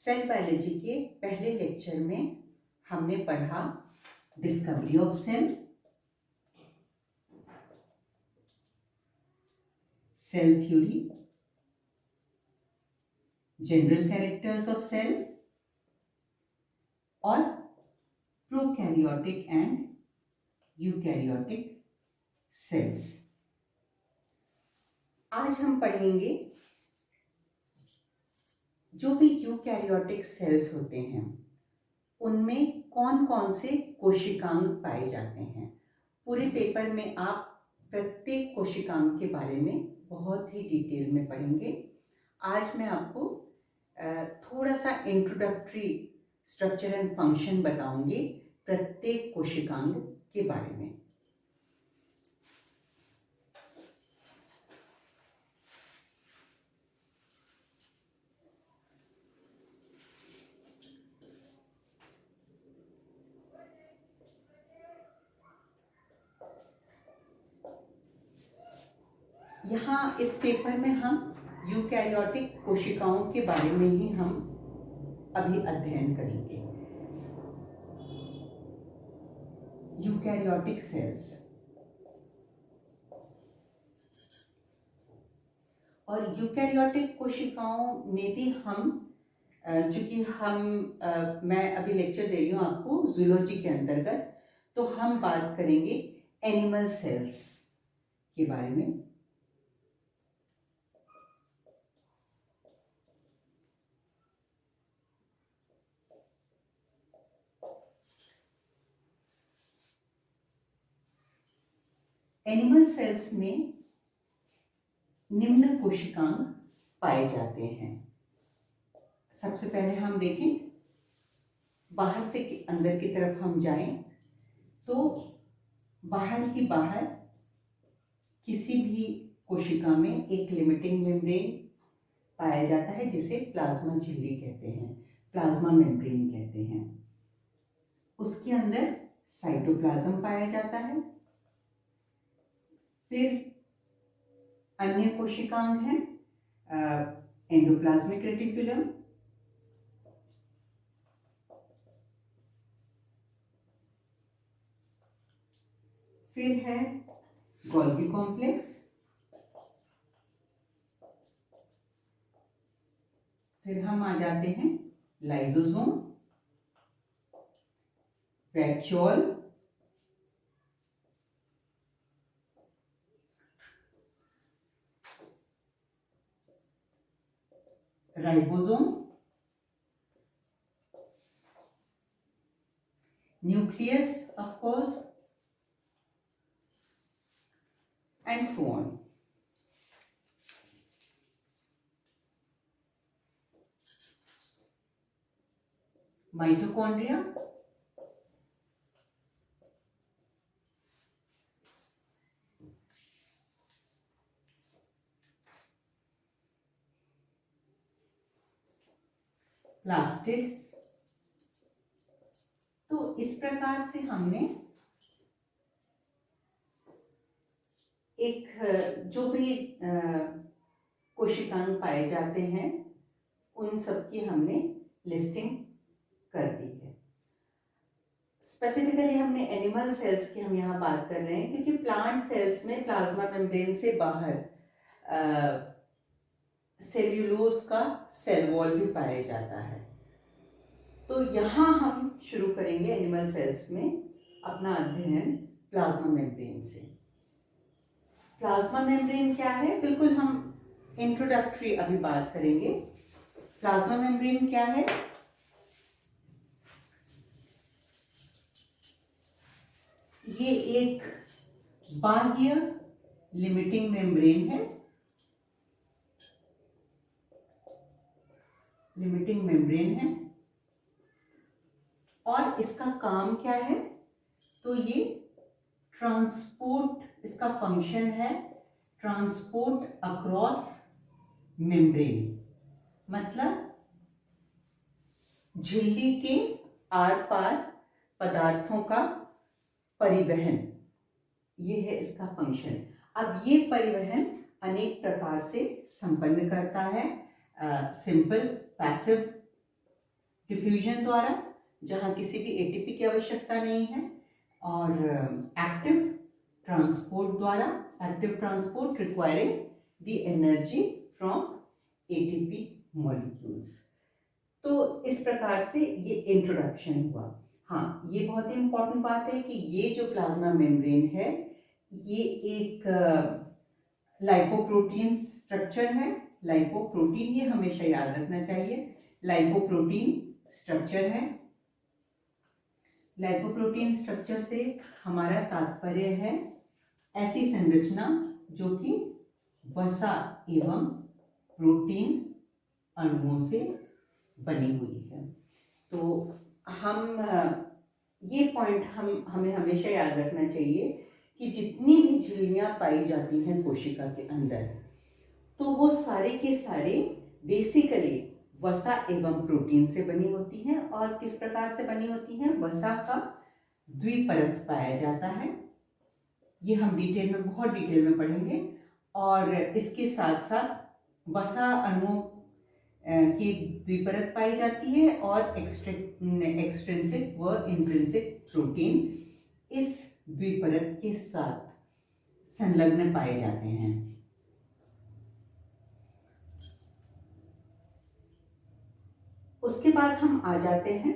Cell biology के पहले lecture में हमने पढ़ा discovery of cell, cell theory, general characters of cell और प्रोकैरियोटिक एंड यूकैरियोटिक सेल्स। आज हम पढ़ेंगे जो भी यूकैरियोटिक सेल्स होते हैं उनमें कौन कौन से कोशिकांग पाए जाते हैं। पूरे पेपर में आप प्रत्येक कोशिकांग के बारे में बहुत ही डिटेल में पढ़ेंगे। आज मैं आपको थोड़ा सा इंट्रोडक्टरी स्ट्रक्चर एंड फंक्शन बताऊंगी प्रत्येक कोशिकांग के बारे में। यहाँ इस पेपर में हम यूकैरियोटिक कोशिकाओं के बारे में ही हम अभी अध्ययन करेंगे। यूकैरियोटिक सेल्स, और यूकैरियोटिक कोशिकाओं में भी हम चूंकि मैं अभी लेक्चर दे रही हूँ आपको जूलॉजी के अंतर्गत, तो हम बात करेंगे एनिमल सेल्स के बारे में। एनिमल सेल्स में निम्न कोशिकांग पाए जाते हैं। सबसे पहले हम देखें, बाहर से अंदर की तरफ हम जाएं तो बाहर किसी भी कोशिका में एक लिमिटिंग मेम्ब्रेन पाया जाता है जिसे प्लाज्मा झिल्ली कहते हैं, प्लाज्मा मेम्ब्रेन कहते हैं। उसके अंदर साइटोप्लाज्म पाया जाता है। फिर अन्य कोशिकांग हैं एंडोप्लाज्मिक रेटिकुलम, फिर है गोल्गी कॉम्प्लेक्स, फिर हम आ जाते हैं lysosome, vacuole, ribosome, nucleus of course, and so on. Mitochondria, plastids. तो इस प्रकार से हमने एक जो भी कोशिकांग पाए जाते हैं उन सब की हमने लिस्टिंग कर दी है। स्पेसिफिकली हमने एनिमल सेल्स की हम यहाँ बात कर रहे हैं क्योंकि प्लांट सेल्स में प्लाज्मा मेम्ब्रेन से बाहर सेल्यूलोज का सेल वॉल भी पाया जाता है। तो यहाँ हम शुरू करेंगे एनिमल सेल्स में अपना अध्ययन प्लाज्मा मेम्ब्रेन से। प्लाज्मा मेम्ब्रेन क्या है, बिल्कुल हम इंट्रोडक्टरी अभी बात करेंगे। प्लाज्मा मेम्ब्रेन क्या है? ये एक बाह्य लिमिटिंग मेम्ब्रेन है, लिमिटिंग मेम्ब्रेन है। और इसका काम क्या है? तो ये ट्रांसपोर्ट, इसका फंक्शन है ट्रांसपोर्ट अक्रॉस मेम्ब्रेन, मतलब झिल्ली के आर पार पदार्थों का परिवहन, ये है इसका फंक्शन। अब ये परिवहन अनेक प्रकार से संपन्न करता है, सिंपल, पैसिव डिफ्यूजन द्वारा, जहाँ किसी भी एटीपी की आवश्यकता नहीं है, और एक्टिव ट्रांसपोर्ट द्वारा, active transport requiring the energy from ATP molecules. तो इस प्रकार से ये इंट्रोडक्शन हुआ। हाँ, ये बहुत ही इम्पोर्टेंट बात है कि ये जो प्लाज्मा मेम्ब्रेन है ये एक लाइपोप्रोटीन स्ट्रक्चर है। लाइपोप्रोटीन, ये हमेशा याद रखना चाहिए, लाइपोप्रोटीन स्ट्रक्चर है। लाइपोप्रोटीन स्ट्रक्चर से हमारा तात्पर्य है ऐसी संरचना जो कि वसा एवं प्रोटीन अणुओं से बनी हुई है। तो हम ये पॉइंट हमें हमेशा याद रखना चाहिए कि जितनी भी झिल्लियाँ पाई जाती हैं कोशिका के अंदर, तो वो सारे के सारे बेसिकली वसा एवं प्रोटीन से बनी होती हैं। और किस प्रकार से बनी होती हैं? वसा का द्विपरत पाया जाता है, ये हम डिटेल में, बहुत डिटेल में पढ़ेंगे। और इसके साथ साथ वसा अणुओं की द्विपरत पाई जाती है, और एक्सट्रिंसिक व इंट्रिंसिक प्रोटीन इस द्विपरत के साथ संलग्न पाए जाते हैं। उसके बाद हम आ जाते हैं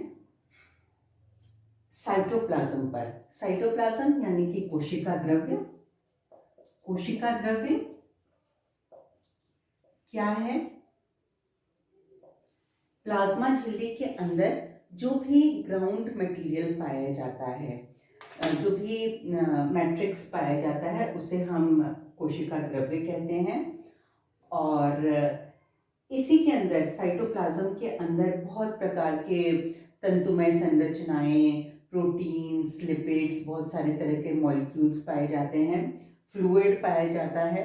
साइटोप्लाज्म पर। साइटोप्लाज्म यानी कि कोशिका द्रव्य। कोशिका द्रव्य क्या है? प्लाज्मा झिल्ली के अंदर जो भी ग्राउंड मटेरियल पाया जाता है, जो भी मैट्रिक्स पाया जाता है, उसे हम कोशिका द्रव्य कहते हैं। और इसी के अंदर, साइटोप्लाज्म के अंदर बहुत प्रकार के तंतुमय संरचनाएं, प्रोटीन्स, लिपिड्स, बहुत सारे तरह के मॉलिक्यूल्स पाए जाते हैं। फ्लूइड पाया जाता है,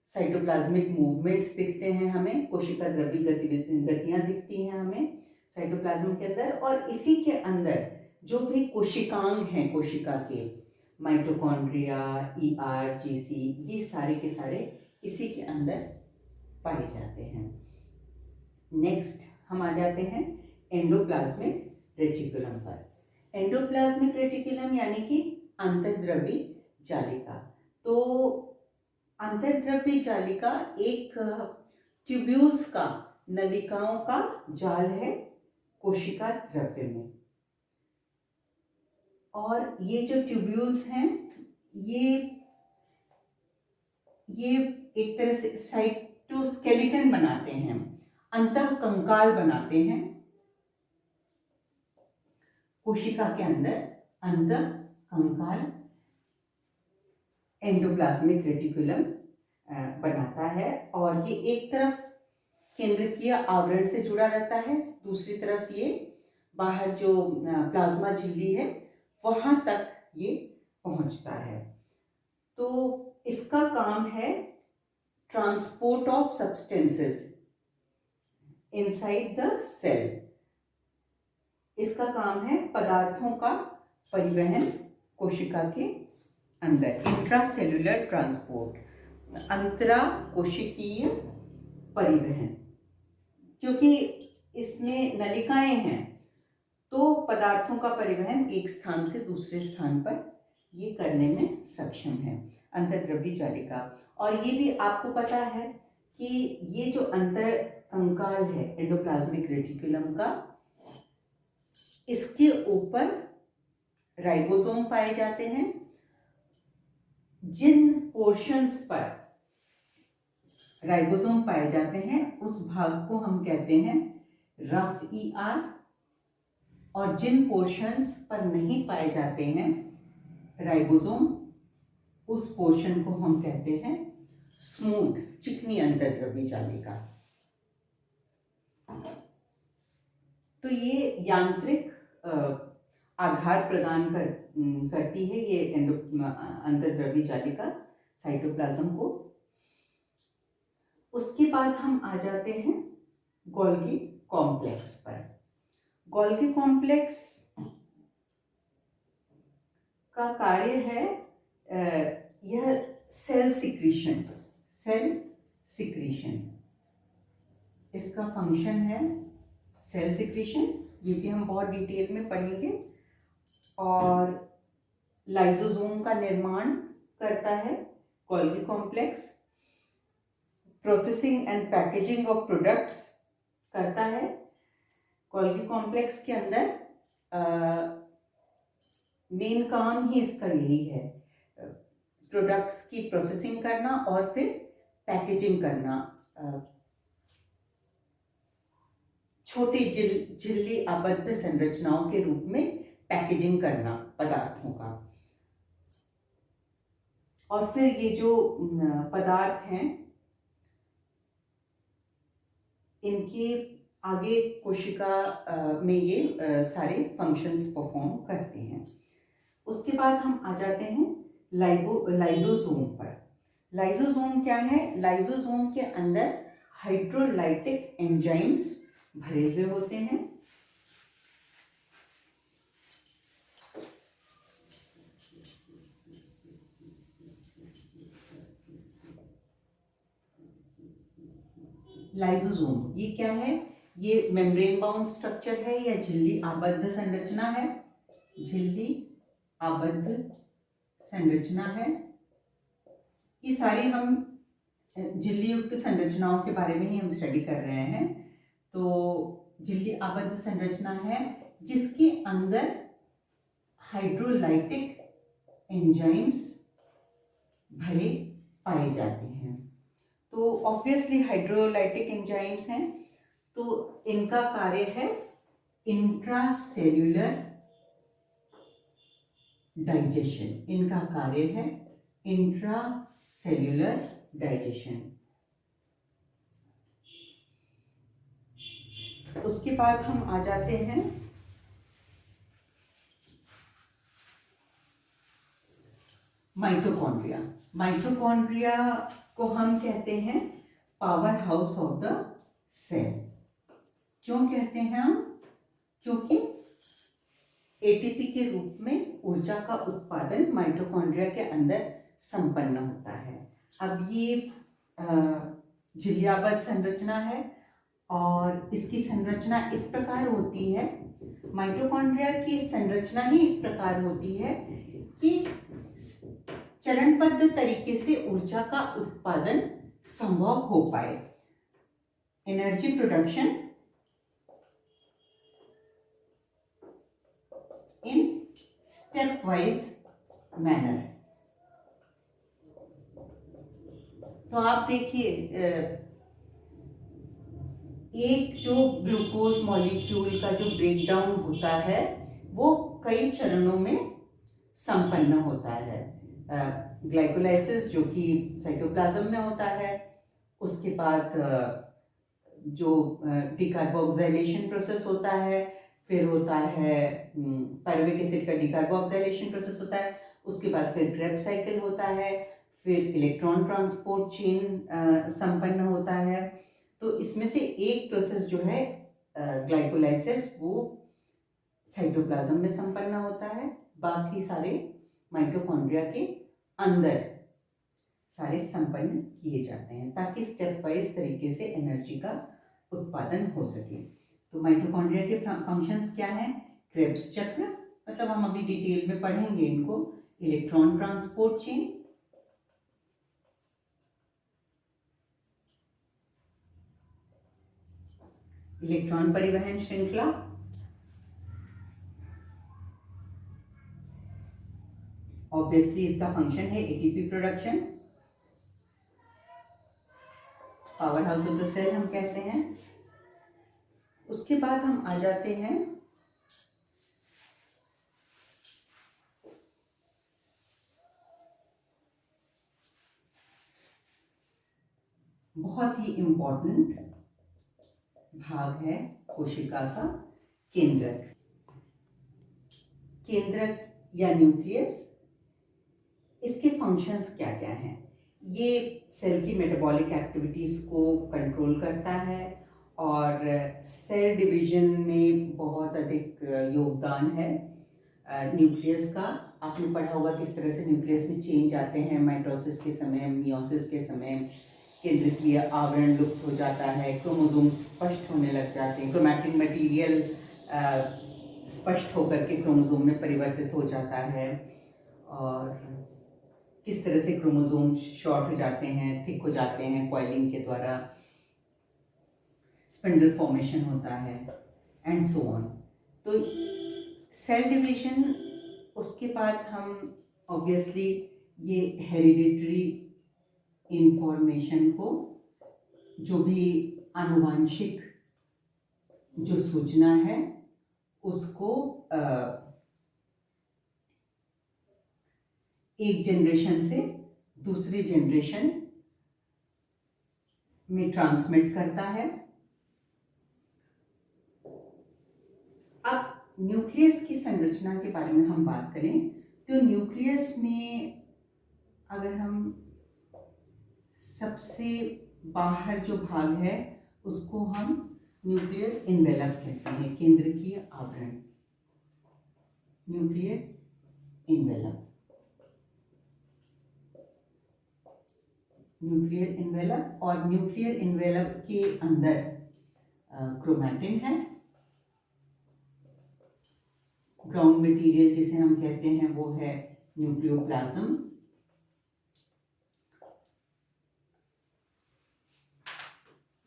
साइटोप्लाज्मिक मूवमेंट्स दिखते हैं हमें, कोशिका द्रव्य गतियाँ दिखती हैं हमें साइटोप्लाज्म के अंदर। और इसी के अंदर जो भी कोशिकांग हैं कोशिका के, माइटोकॉन्ड्रिया, ईआर, जीसी, ये सारे के सारे इसी के अंदर पाए जाते हैं। नेक्स्ट हम आ जाते हैं एंडोप्लाज्मिक रेटिकुलम पर। एंडोप्लाज्मिक रेटिकुलम यानी कि अंतर्द्रव्य जालिका। तो अंतर्द्रव्य जालिका एक ट्यूब्यूल्स का, नलिकाओं का जाल है कोशिका द्रव्य में। और ये जो ट्यूब्यूल्स हैं ये एक तरह से साइटोस्केलेटन बनाते हैं, अंतःकंकाल बनाते हैं कोशिका के अंदर। अंतःकंकाल एंडोप्लाज्मिक रेटिकुलम बनाता है। और ये एक तरफ केंद्रकीय आवरण से जुड़ा रहता है, दूसरी तरफ ये बाहर जो प्लाज्मा झिल्ली है वहां तक ये पहुंचता है। तो इसका काम है transport of substances inside the cell. इसका काम है पदार्थों का परिवहन कोशिका के अंदर, इंट्रासेल्युलर ट्रांसपोर्ट, अंतरा कोशिकीय परिवहन। क्योंकि इसमें नलिकाएं हैं तो पदार्थों का परिवहन एक स्थान से दूसरे स्थान पर ये करने में सक्षम है अंतर्द्रव्य जालिका। और ये भी आपको पता है कि ये जो अंतःकंकाल है एंडोप्लाज्मिक रेटिकुलम का, इसके ऊपर राइबोसोम पाए जाते हैं। जिन पोर्शंस पर राइबोसोम पाए जाते हैं उस भाग को हम कहते हैं रफ ईआर, और जिन पोर्शंस पर नहीं पाए जाते हैं राइबोसोम, उस पोर्शन को हम कहते हैं स्मूथ, चिकनी अंतर्द्रव्य जालिका। तो ये यांत्रिक आधार प्रदान करती है ये अंतर्द्रव्य जालिका साइटोप्लाज्म को। उसके बाद हम आ जाते हैं गोल्गी कॉम्प्लेक्स पर। गोल्गी कॉम्प्लेक्स का कार्य है यह सेल सिक्रीशन। सेल सिक्रीशन इसका फंक्शन है सेल सिक्रीशन, ये भी हम बहुत डिटेल में पढ़ेंगे। और लाइसोसोम का निर्माण करता है Golgi complex. Processing and packaging of products करता है। गोल्गी कॉम्प्लेक्स के अंदर मेन काम ही इसका यही है, प्रोडक्ट्स की प्रोसेसिंग करना और फिर पैकेजिंग करना, छोटे झिल्ली आबद्ध संरचनाओं के रूप में पैकेजिंग करना पदार्थों का। और फिर ये जो पदार्थ हैं इनके आगे कोशिका में ये सारे फंक्शंस परफॉर्म करते हैं। उसके बाद हम आ जाते हैं लाइसोसोम पर। लाइसोसोम क्या है? लाइसोसोम के अंदर हाइड्रोलाइटिक एंजाइम्स भरे हुए होते हैं। लाइसोसोम ये क्या है? ये मेम्ब्रेन बाउंड स्ट्रक्चर है या झिल्ली आबद्ध संरचना है? झिल्ली आबद्ध संरचना है। ये सारी हम झिल्ली युक्त संरचनाओं के बारे में ही हम स्टडी कर रहे हैं। तो झिल्ली आबद्ध संरचना है जिसके अंदर हाइड्रोलाइटिक एंजाइम्स भरे पाए जाते हैं। तो ऑब्वियसली हाइड्रोलाइटिक एंजाइम्स हैं, तो इनका कार्य है इंट्रासेल्यूलर डाइजेशन। इनका कार्य है इंट्रासेल्यूलर डाइजेशन। उसके बाद हम आ जाते हैं माइटोकॉन्ड्रिया। माइटोकॉन्ड्रिया को हम कहते हैं power house of the cell. क्यों कहते हैं हम? क्योंकि एटीपी के रूप में ऊर्जा का उत्पादन माइटोकॉन्ड्रिया के अंदर संपन्न होता है। अब ये झिल्लियाबद्ध संरचना है और इसकी संरचना इस प्रकार होती है, माइटोकॉन्ड्रिया की संरचना ही इस प्रकार होती है कि चरणबद्ध तरीके से ऊर्जा का उत्पादन संभव हो पाए। Energy production in step wise manner. तो आप देखिए, एक जो ग्लूकोज मॉलिक्यूल का जो ब्रेकडाउन होता है वो कई चरणों में संपन्न होता है। ग्लाइकोलाइसिस जो कि साइटोप्लाज्म में होता है, उसके बाद जो डिकार्बोक्सिलेशन प्रोसेस होता है, फिर होता है पायरुविक एसिड का डिकार्बोक्सिलेशन प्रोसेस होता है, उसके बाद फिर क्रेब्स साइकिल होता है, फिर इलेक्ट्रॉन ट्रांसपोर्ट चेन संपन्न होता है। तो इसमें से एक प्रोसेस जो है ग्लाइकोलाइसिस, वो साइटोप्लाज्म में संपन्न होता है। बाकी सारे माइटोकॉन्ड्रिया के अंदर सारे संपन्न किए जाते हैं ताकि स्टेप वाइज तरीके से एनर्जी का उत्पादन हो सके। तो माइटोकॉन्ड्रिया के फंक्शंस क्या हैं? क्रेब्स चक्र, मतलब हम अभी डिटेल में पढ़ेंगे इनको। इलेक्ट्रॉन ट्रांसपोर्ट चेन, इलेक्ट्रॉन परिवहन श्रृंखला, ऑब्वियसली इसका फंक्शन है ATP production, power house of the cell हम कहते हैं। उसके बाद हम आ जाते हैं बहुत ही इम्पोर्टेंट भाग है कोशिका का केंद्रक। केंद्रक या न्यूक्लियस, इसके फंक्शंस क्या क्या हैं? ये सेल की मेटाबॉलिक एक्टिविटीज़ को कंट्रोल करता है और सेल डिवीजन में बहुत अधिक योगदान है न्यूक्लियस का। आपने पढ़ा होगा किस तरह से न्यूक्लियस में चेंज आते हैं माइटोसिस के समय, मियोसिस के समय, केंद्रकीय आवरण लुप्त हो जाता है, क्रोमोसोम स्पष्ट होने लग जाते हैं, क्रोमैटिन मटेरियल स्पष्ट होकर के क्रोमोसोम में परिवर्तित हो जाता है, और किस तरह से क्रोमोसोम शॉर्ट हो जाते हैं, थिक हो जाते हैं कॉइलिंग के द्वारा, स्पिंडल फॉर्मेशन होता है, एंड सो ऑन। तो सेल डिवीजन, उसके बाद हम ऑब्वियसली ये हेरिडिटरी इंफॉर्मेशन को, जो भी आनुवांशिक जो सूचना है उसको एक जनरेशन से दूसरी जनरेशन में ट्रांसमिट करता है। अब न्यूक्लियस की संरचना के बारे में हम बात करें तो न्यूक्लियस में अगर हम सबसे बाहर जो भाग है उसको हम न्यूक्लियर इन्वेलप कहते हैं, केंद्रकीय आवरण, न्यूक्लियर इन्वेलप, न्यूक्लियर इन्वेलप। और न्यूक्लियर इन्वेलप के अंदर क्रोमैटिन है, ग्राउंड मटेरियल जिसे हम कहते हैं वो है न्यूक्लियोप्लाज्म,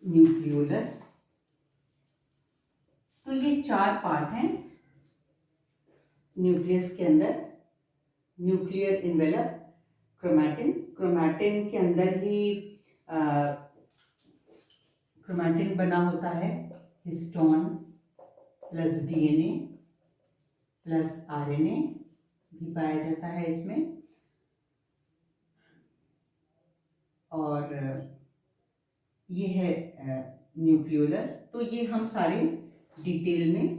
न्यूक्लियोलस। तो ये चार पार्ट हैं न्यूक्लियस के अंदर। न्यूक्लियर इन्वेलप, क्रोमैटिन, क्रोमैटिन के अंदर ही क्रोमैटिन बना होता है histone plus DNA plus RNA भी पाया जाता है इसमें, और ये है न्यूक्लियोलस। तो ये हम सारे डिटेल में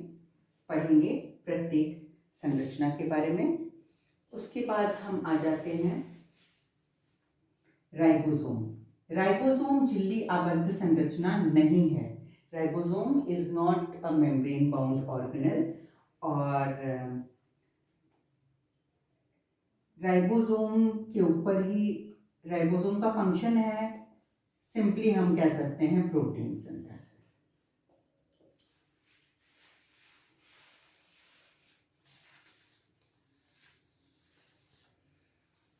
पढ़ेंगे प्रत्येक संरचना के बारे में। उसके बाद हम आ जाते हैं राइबोसोम। राइबोसोम झिल्ली आबद्ध संरचना नहीं है। Ribosome is not a membrane bound organelle, और राइबोसोम के ऊपर ही राइबोसोम का फंक्शन है, सिंपली हम कह सकते हैं प्रोटीन सिंथेसिस।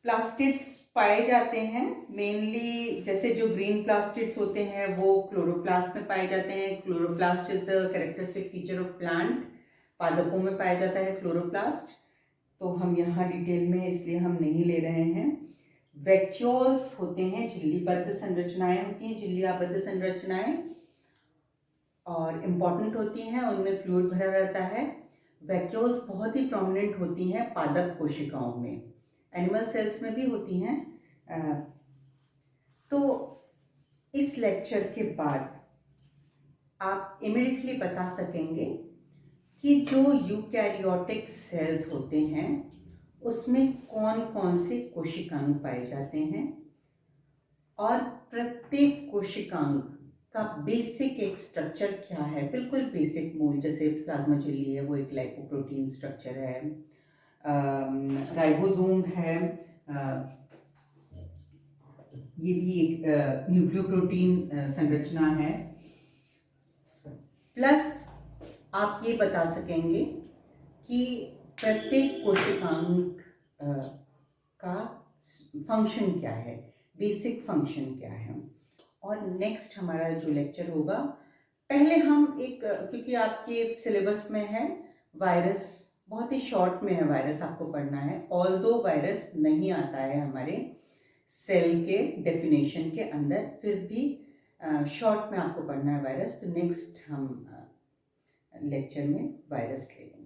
प्लास्टिड्स पाए जाते हैं मेनली, जैसे जो ग्रीन प्लास्टिड्स होते हैं वो क्लोरोप्लास्ट में पाए जाते हैं। Chloroplast is the characteristic feature of plant. पादपों में पाया जाता है क्लोरोप्लास्ट, तो हम यहाँ डिटेल में इसलिए हम नहीं ले रहे हैं। वैक्यूल्स होते हैं, झिल्लीबद्ध संरचनाएं होती हैं, झिल्ली आबद्ध संरचनाएं, और इम्पॉर्टेंट होती हैं, उनमें फ्लूइड भरा रहता है। वैक्यूल्स बहुत ही प्रोमिनेंट होती हैं पादप कोशिकाओं में, एनिमल सेल्स में भी होती हैं। तो इस लेक्चर के बाद आप इमीडिएटली बता सकेंगे कि जो यूकैरियोटिक सेल्स होते हैं उसमें कौन कौन से कोशिकांग पाए जाते हैं, और प्रत्येक कोशिकांग का बेसिक एक स्ट्रक्चर क्या है, बिल्कुल बेसिक मूल, जैसे प्लाज्मा झिल्ली है वो एक लाइपोप्रोटीन स्ट्रक्चर है, राइबोसोम है, ये भी एक न्यूक्लियोप्रोटीन संरचना है। प्लस आप ये बता सकेंगे कि प्रत्येक कोशिकांग का फंक्शन क्या है, बेसिक फंक्शन क्या है। और नेक्स्ट हमारा जो लेक्चर होगा, पहले हम एक, क्योंकि आपके सिलेबस में है वायरस, बहुत ही शॉर्ट में है वायरस आपको पढ़ना है, ऑल्दो वायरस नहीं आता है हमारे सेल के डेफिनेशन के अंदर, फिर भी शॉर्ट में आपको पढ़ना है वायरस। तो नेक्स्ट हम लेक्चर में वायरस लेंगे।